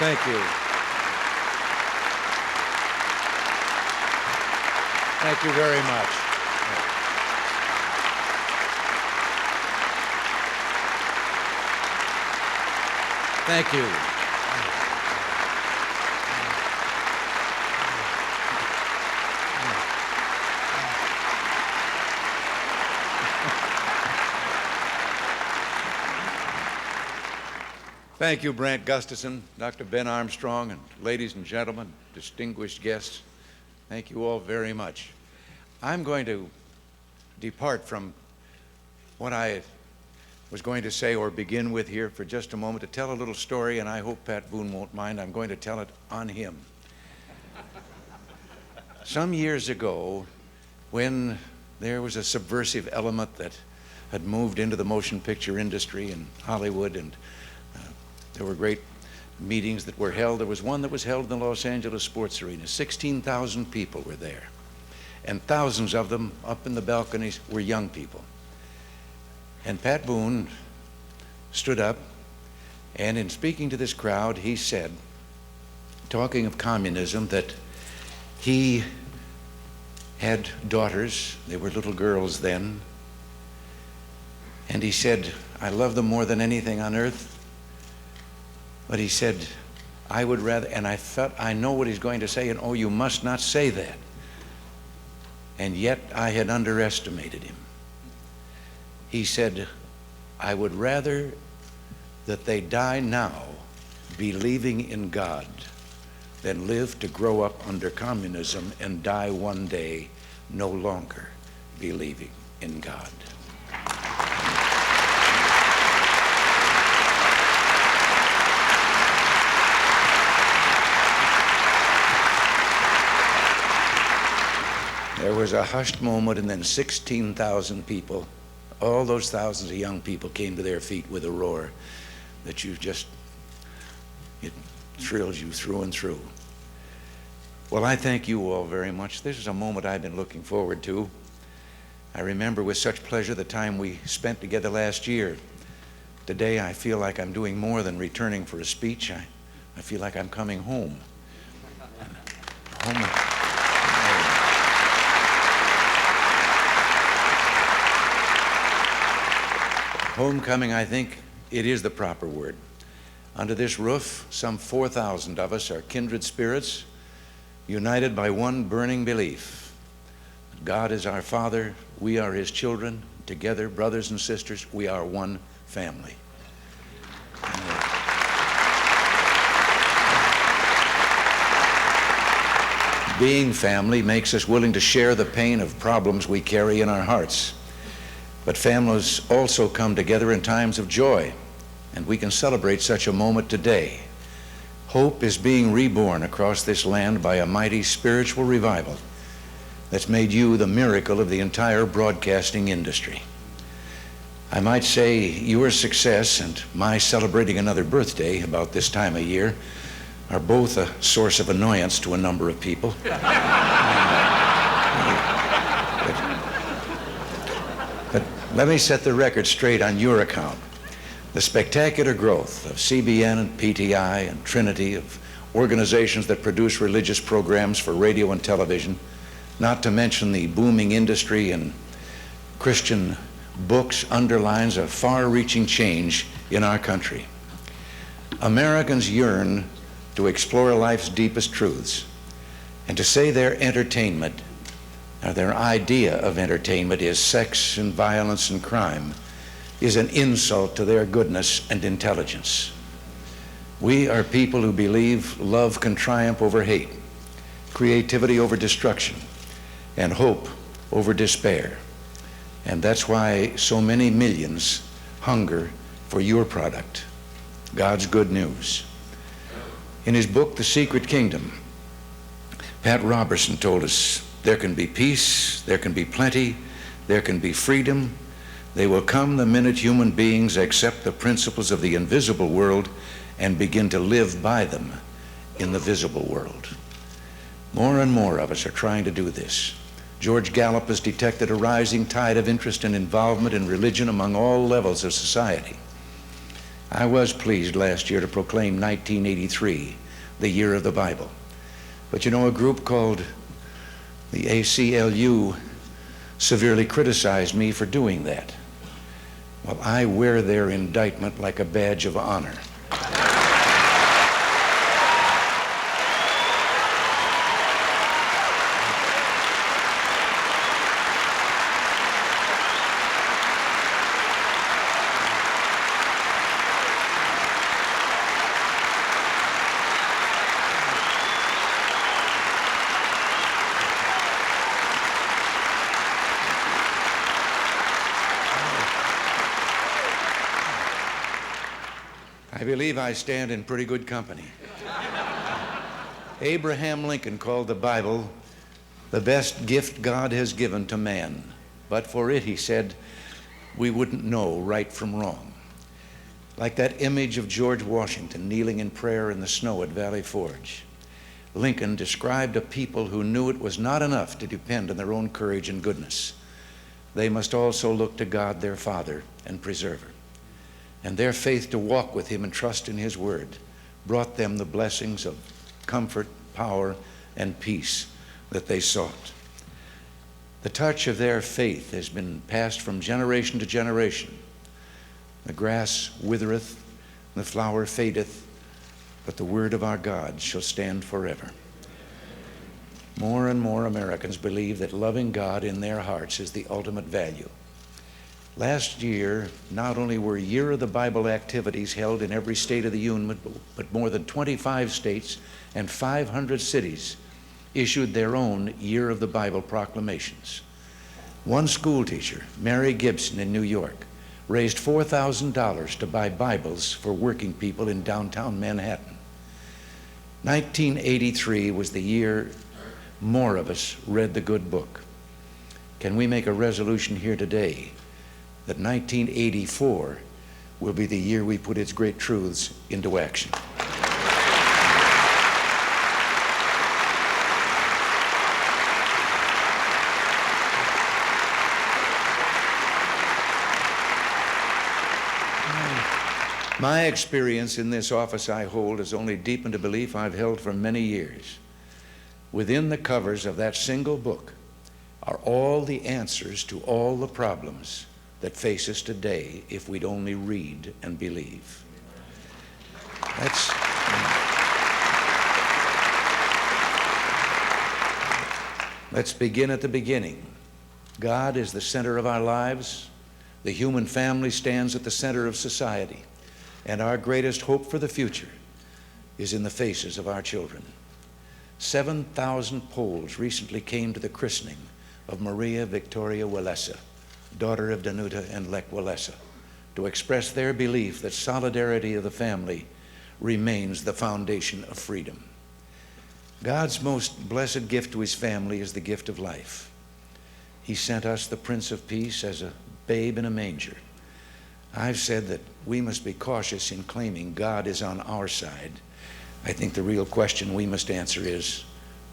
Thank you. Thank you very much. Thank you. Thank you, Brant Gustafson, Dr. Ben Armstrong, and ladies and gentlemen, distinguished guests. Thank you all very much. I'm going to depart from what I was going to say or begin with here for just a moment to tell a little story, and I hope Pat Boone won't mind. I'm going to tell it on him. Some years ago, when there was a subversive element that had moved into the motion picture industry in Hollywood, and there were great meetings that were held. There was one that was held in the Los Angeles Sports Arena. 16,000 people were there, and thousands of them up in the balconies were young people. And Pat Boone stood up, and in speaking to this crowd, he said, talking of communism, that he had daughters. They were little girls then. And he said, I love them more than anything on earth. But he said, I would rather, and I thought, I know what he's going to say, and oh, you must not say that. And yet I had underestimated him. He said, I would rather that they die now believing in God than live to grow up under communism and die one day no longer believing in God. There was a hushed moment, and then 16,000 people, all those thousands of young people, came to their feet with a roar that it thrills you through and through. Well, I thank you all very much. This is a moment I've been looking forward to. I remember with such pleasure the time we spent together last year. Today I feel like I'm doing more than returning for a speech. I feel like I'm coming home. Homecoming, I think it is the proper word. Under this roof, some 4,000 of us are kindred spirits, united by one burning belief. God is our Father, we are His children, together, brothers and sisters, we are one family. Being family makes us willing to share the pain of problems we carry in our hearts. But families also come together in times of joy, and we can celebrate such a moment today. Hope is being reborn across this land by a mighty spiritual revival that's made you the miracle of the entire broadcasting industry. I might say your success and my celebrating another birthday about this time of year are both a source of annoyance to a number of people. But let me set the record straight on your account. The spectacular growth of CBN and PTI and Trinity, of organizations that produce religious programs for radio and television, not to mention the booming industry in Christian books, underlines a far-reaching change in our country. Americans yearn to explore life's deepest truths, and to say their entertainment, or their idea of entertainment, is sex and violence and crime, is an insult to their goodness and intelligence. We are people who believe love can triumph over hate, creativity over destruction, and hope over despair. And that's why so many millions hunger for your product, God's good news. In his book, The Secret Kingdom, Pat Robertson told us, there can be peace, there can be plenty, there can be freedom. They will come the minute human beings accept the principles of the invisible world and begin to live by them in the visible world. More and more of us are trying to do this. George Gallup has detected a rising tide of interest and involvement in religion among all levels of society. I was pleased last year to proclaim 1983 the year of the Bible. But you know, a group called the ACLU severely criticized me for doing that. Well, I wear their indictment like a badge of honor. I believe I stand in pretty good company. Abraham Lincoln called the Bible the best gift God has given to man. But for it, he said, we wouldn't know right from wrong. Like that image of George Washington kneeling in prayer in the snow at Valley Forge, Lincoln described a people who knew it was not enough to depend on their own courage and goodness. They must also look to God, their Father and Preserver. And their faith to walk with him and trust in his word brought them the blessings of comfort, power, and peace that they sought. The touch of their faith has been passed from generation to generation. The grass withereth, the flower fadeth, but the word of our God shall stand forever. More and more Americans believe that loving God in their hearts is the ultimate value. Last year, not only were Year of the Bible activities held in every state of the Union, but more than 25 states and 500 cities issued their own Year of the Bible proclamations. One school teacher, Mary Gibson in New York, raised $4,000 to buy Bibles for working people in downtown Manhattan. 1983 was the year more of us read the good book. Can we make a resolution here today that 1984 will be the year we put its great truths into action? My experience in this office I hold has only deepened a belief I've held for many years. Within the covers of that single book are all the answers to all the problems that face us today if we'd only read and believe. Let's begin at the beginning. God is the center of our lives. The human family stands at the center of society. And our greatest hope for the future is in the faces of our children. 7,000 Poles recently came to the christening of Maria Victoria Walesa, daughter of Danuta and Lech Walesa, to express their belief that solidarity of the family remains the foundation of freedom. God's most blessed gift to his family is the gift of life. He sent us the Prince of Peace as a babe in a manger. I've said that we must be cautious in claiming God is on our side. I think the real question we must answer is,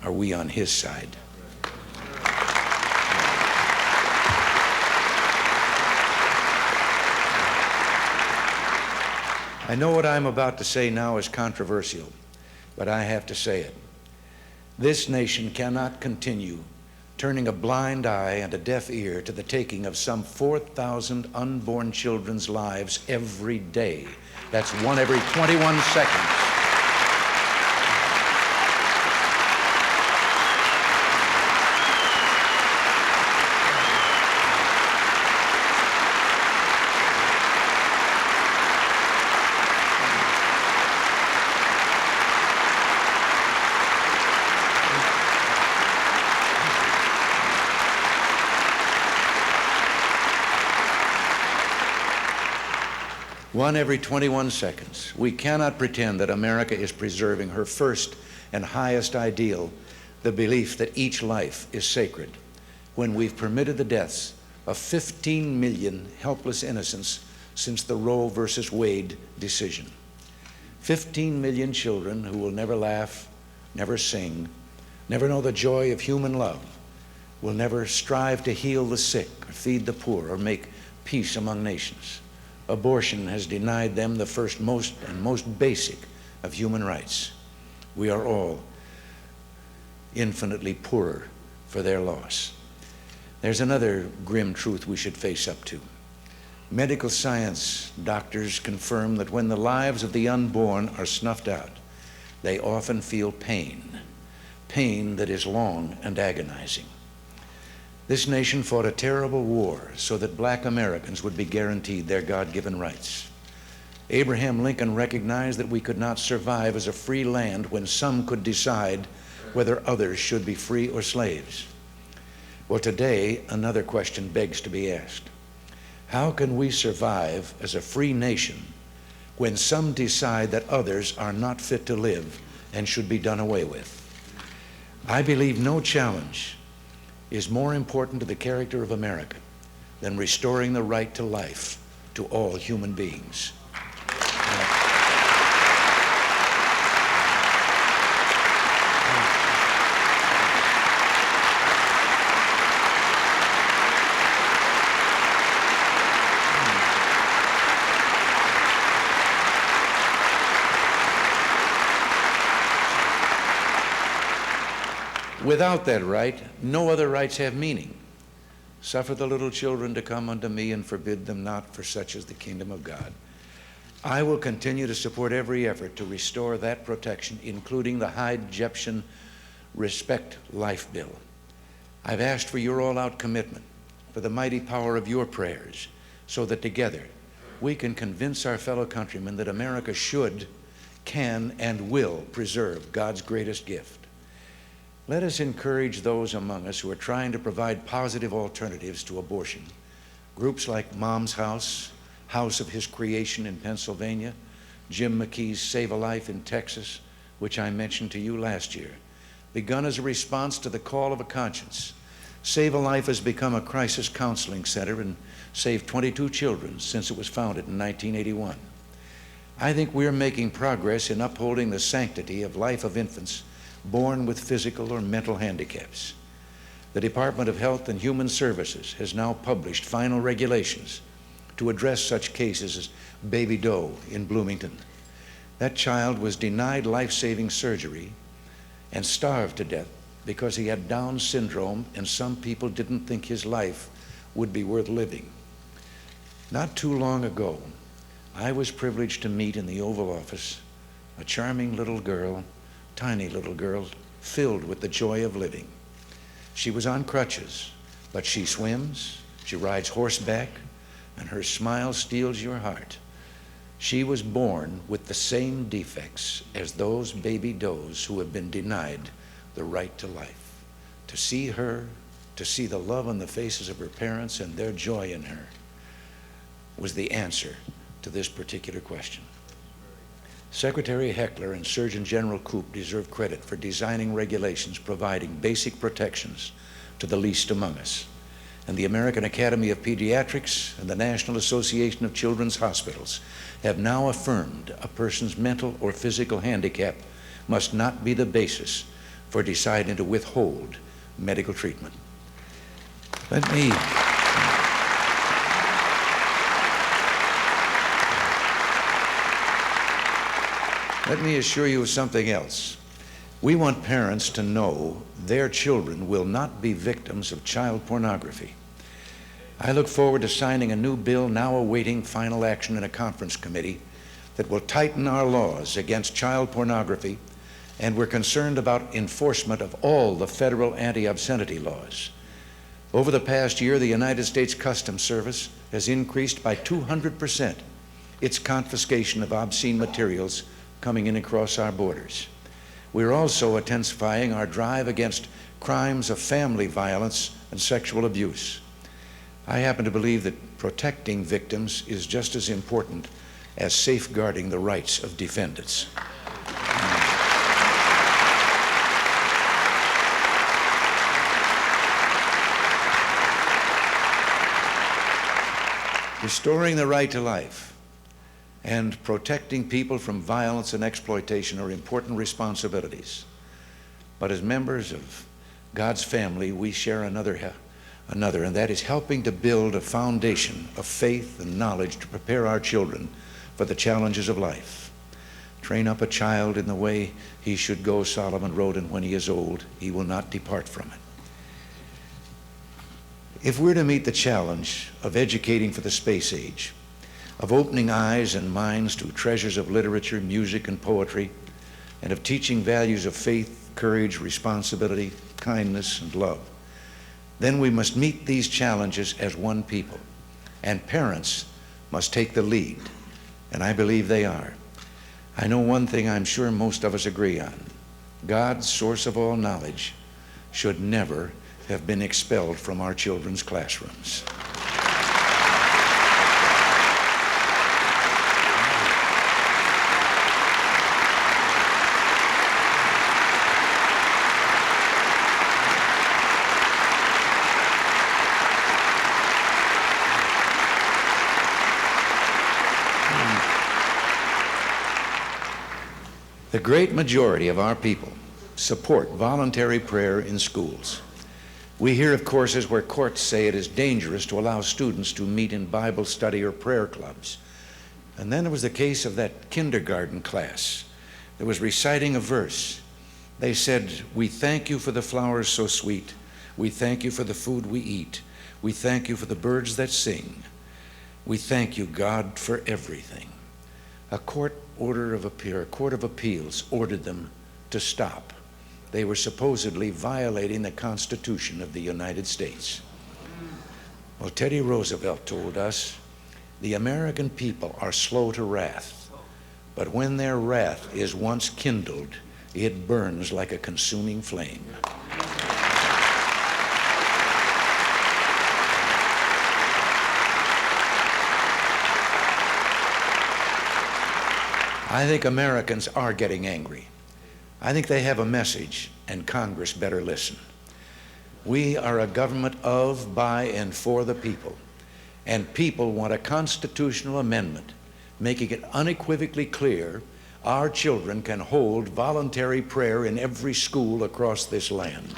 are we on his side? I know what I'm about to say now is controversial, but I have to say it. This nation cannot continue turning a blind eye and a deaf ear to the taking of some 4,000 unborn children's lives every day. That's one every 21 seconds. One every 21 seconds. We cannot pretend that America is preserving her first and highest ideal, the belief that each life is sacred, when we've permitted the deaths of 15 million helpless innocents since the Roe versus Wade decision. 15 million children who will never laugh, never sing, never know the joy of human love, will never strive to heal the sick or feed the poor or make peace among nations. abortion has denied them the first, most basic of human rights. We are all infinitely poorer for their loss. There's another grim truth we should face up to. Medical science doctors confirm that when the lives of the unborn are snuffed out, they often feel pain that is long and agonizing. This nation fought a terrible war so that black Americans would be guaranteed their God-given rights. Abraham Lincoln recognized that we could not survive as a free land when some could decide whether others should be free or slaves. Well, today, another question begs to be asked. How can we survive as a free nation when some decide that others are not fit to live and should be done away with? I believe no challenge is more important to the character of America than restoring the right to life to all human beings. Without that right, no other rights have meaning. Suffer the little children to come unto me and forbid them not, for such is the kingdom of God. I will continue to support every effort to restore that protection, including the Hyde-Jepsen Respect Life Bill. I've asked for your all-out commitment, for the mighty power of your prayers, so that together we can convince our fellow countrymen that America should, can, and will preserve God's greatest gift. Let us encourage those among us who are trying to provide positive alternatives to abortion. Groups like Mom's House, House of His Creation in Pennsylvania, Jim McKee's Save a Life in Texas, which I mentioned to you last year, begun as a response to the call of a conscience. Save a Life has become a crisis counseling center and saved 22 children since it was founded in 1981. I think we're making progress in upholding the sanctity of life of infants born with physical or mental handicaps. The Department of Health and Human Services has now published final regulations to address such cases as Baby Doe in Bloomington. That child was denied life-saving surgery and starved to death because he had Down syndrome, and some people didn't think his life would be worth living. Not too long ago, I was privileged to meet in the Oval Office a charming little girl, tiny little girl, filled with the joy of living. She was on crutches, but she swims, she rides horseback, and her smile steals your heart. She was born with the same defects as those baby does who have been denied the right to life. To see her, to see the love on the faces of her parents and their joy in her, was the answer to this particular question. Secretary Heckler and Surgeon General Koop deserve credit for designing regulations providing basic protections to the least among us. And the American Academy of Pediatrics and the National Association of Children's Hospitals have now affirmed a person's mental or physical handicap must not be the basis for deciding to withhold medical treatment. Let me assure you of something else. We want parents to know their children will not be victims of child pornography. I look forward to signing a new bill now awaiting final action in a conference committee that will tighten our laws against child pornography, and we're concerned about enforcement of all the federal anti-obscenity laws. Over the past year, the United States Customs Service has increased by 200% its confiscation of obscene materials coming in across our borders. We're also intensifying our drive against crimes of family violence and sexual abuse. I happen to believe that protecting victims is just as important as safeguarding the rights of defendants. Restoring the right to life and protecting people from violence and exploitation are important responsibilities. But as members of God's family, we share another another, and that is helping to build a foundation of faith and knowledge to prepare our children for the challenges of life. Train up a child in the way he should go, Solomon wrote, and when he is old, he will not depart from it. If we're to meet the challenge of educating for the space age, of opening eyes and minds to treasures of literature, music, and poetry, and of teaching values of faith, courage, responsibility, kindness, and love, then we must meet these challenges as one people. And parents must take the lead, and I believe they are. I know one thing I'm sure most of us agree on. God's source of all knowledge should never have been expelled from our children's classrooms. The great majority of our people support voluntary prayer in schools. We hear of courses where courts say it is dangerous to allow students to meet in Bible study or prayer clubs. And then there was the case of that kindergarten class that was reciting a verse. They said, "We thank you for the flowers so sweet. We thank you for the food we eat. We thank you for the birds that sing. We thank you, God, for everything." A court of appeals ordered them to stop. They were supposedly violating the Constitution of the United States. Well, Teddy Roosevelt told us, "The American people are slow to wrath, but when their wrath is once kindled, it burns like a consuming flame." I think Americans are getting angry. I think they have a message, and Congress better listen. We are a government of, by, and for the people, and people want a constitutional amendment making it unequivocally clear our children can hold voluntary prayer in every school across this land.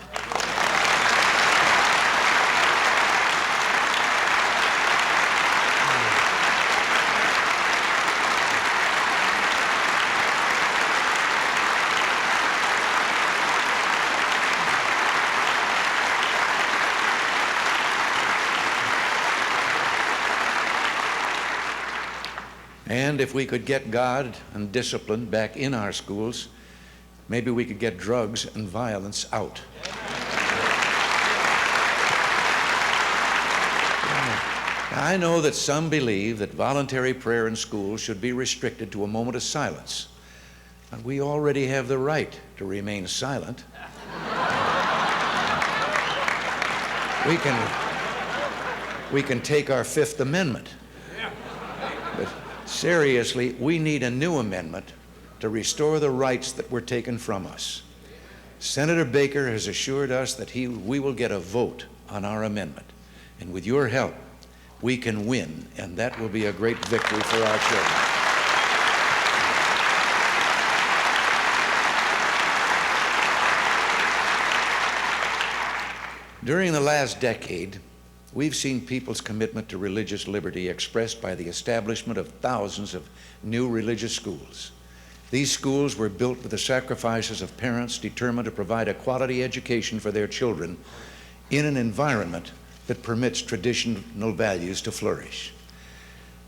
And if we could get God and discipline back in our schools, maybe we could get drugs and violence out. I know that some believe that voluntary prayer in schools should be restricted to a moment of silence. But we already have the right to remain silent. We can take our Fifth Amendment. But seriously, we need a new amendment to restore the rights that were taken from us. Senator Baker has assured us that we will get a vote on our amendment. And with your help, we can win, and that will be a great victory for our children. During the last decade, we've seen people's commitment to religious liberty expressed by the establishment of thousands of new religious schools. These schools were built with the sacrifices of parents determined to provide a quality education for their children in an environment that permits traditional values to flourish.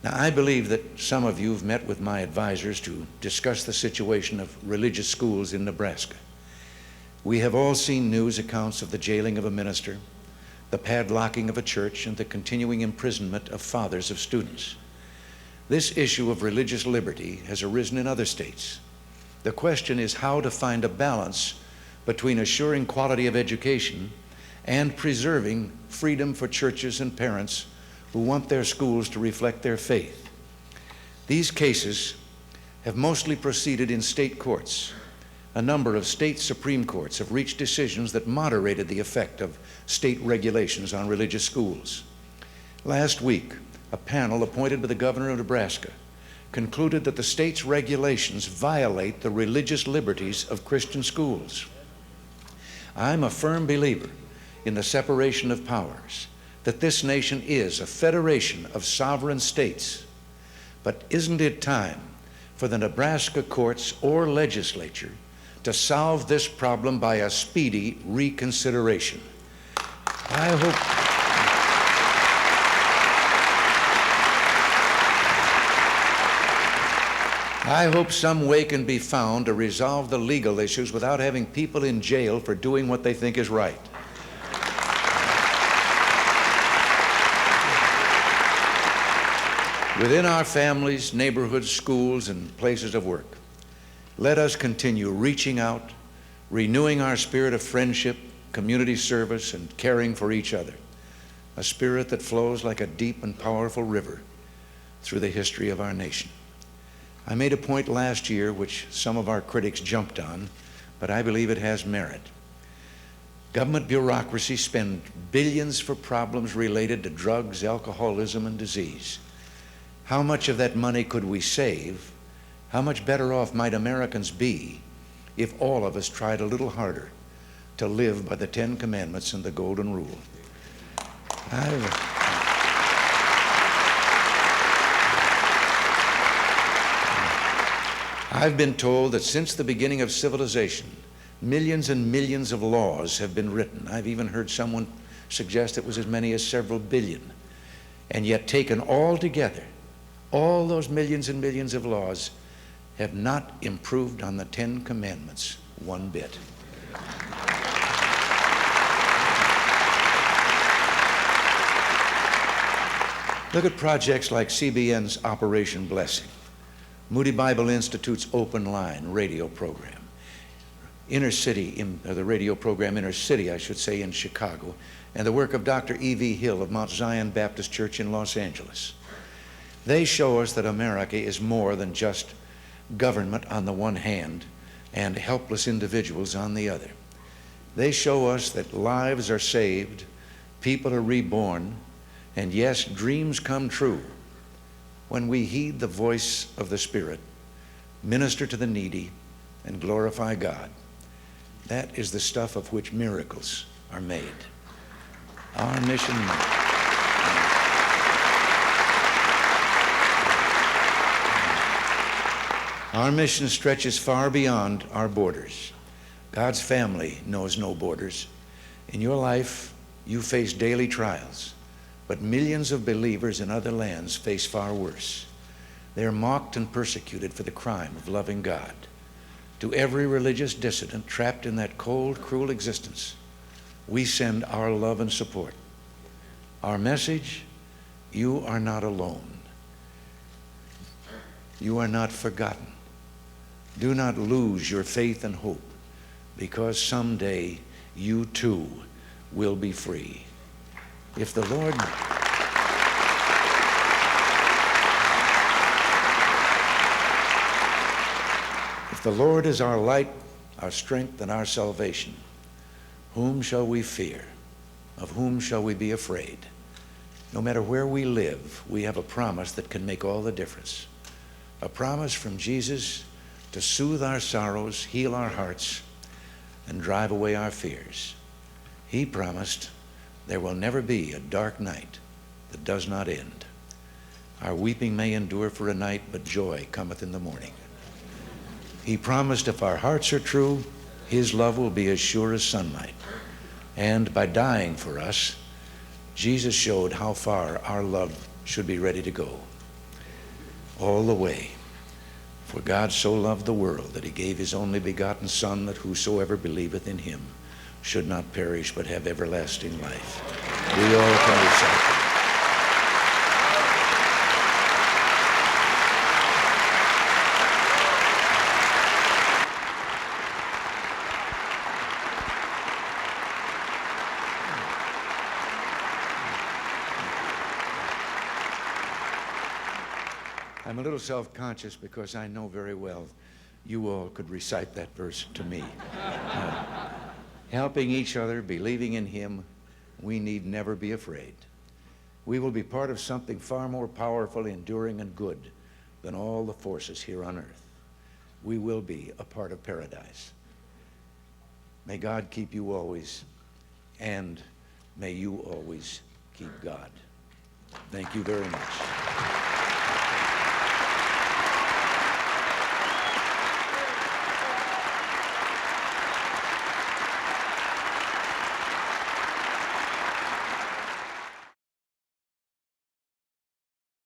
Now, I believe that some of you have met with my advisors to discuss the situation of religious schools in Nebraska. We have all seen news accounts of the jailing of a minister, the padlocking of a church, and the continuing imprisonment of fathers of students. This issue of religious liberty has arisen in other states. The question is how to find a balance between assuring quality of education and preserving freedom for churches and parents who want their schools to reflect their faith. These cases have mostly proceeded in state courts. A number of state Supreme Courts have reached decisions that moderated the effect of state regulations on religious schools. Last week, a panel appointed by the governor of Nebraska concluded that the state's regulations violate the religious liberties of Christian schools. I'm a firm believer in the separation of powers, that this nation is a federation of sovereign states. But isn't it time for the Nebraska courts or legislature to solve this problem by a speedy reconsideration? I hope some way can be found to resolve the legal issues without having people in jail for doing what they think is right. Within our families, neighborhoods, schools, and places of work, let us continue reaching out, renewing our spirit of friendship, community service, and caring for each other, a spirit that flows like a deep and powerful river through the history of our nation. I made a point last year which some of our critics jumped on, but I believe it has merit. Government bureaucracy spend billions for problems related to drugs, alcoholism, and disease. How much of that money could we save? How much better off might Americans be if all of us tried a little harder to live by the 10 Commandments and the Golden Rule? I've been told that since the beginning of civilization, millions and millions of laws have been written. I've even heard someone suggest it was as many as several billion. And yet, taken all together, all those millions and millions of laws have not improved on the 10 Commandments one bit. Look at projects like CBN's Operation Blessing, Moody Bible Institute's Open Line radio program, the radio program Inner City, I should say, in Chicago, and the work of Dr. E.V. Hill of Mount Zion Baptist Church in Los Angeles. They show us that America is more than just government on the one hand and helpless individuals on the other. They show us that lives are saved, people are reborn, and yes, dreams come true when we heed the voice of the Spirit, minister to the needy, and glorify God. That is the stuff of which miracles are made. Our mission stretches far beyond our borders. God's family knows no borders. In your life, you face daily trials, but millions of believers in other lands face far worse. They are mocked and persecuted for the crime of loving God. To every religious dissident trapped in that cold, cruel existence, we send our love and support. Our message: you are not alone. You are not forgotten. Do not lose your faith and hope, because someday you too will be free. If the Lord is our light, our strength, and our salvation, whom shall we fear? Of whom shall we be afraid? No matter where we live, we have a promise that can make all the difference. A promise from Jesus to soothe our sorrows, heal our hearts, and drive away our fears. He promised there will never be a dark night that does not end. Our weeping may endure for a night, but joy cometh in the morning. He promised if our hearts are true, his love will be as sure as sunlight. And by dying for us, Jesus showed how far our love should be ready to go. All the way. For God so loved the world that he gave his only begotten Son, that whosoever believeth in him should not perish but have everlasting life. We all can recite that. I'm a little self-conscious because I know very well you all could recite that verse to me. Helping each other, believing in him, we need never be afraid. We will be part of something far more powerful, enduring, and good than all the forces here on earth. We will be a part of paradise. May God keep you always, and may you always keep God. Thank you very much.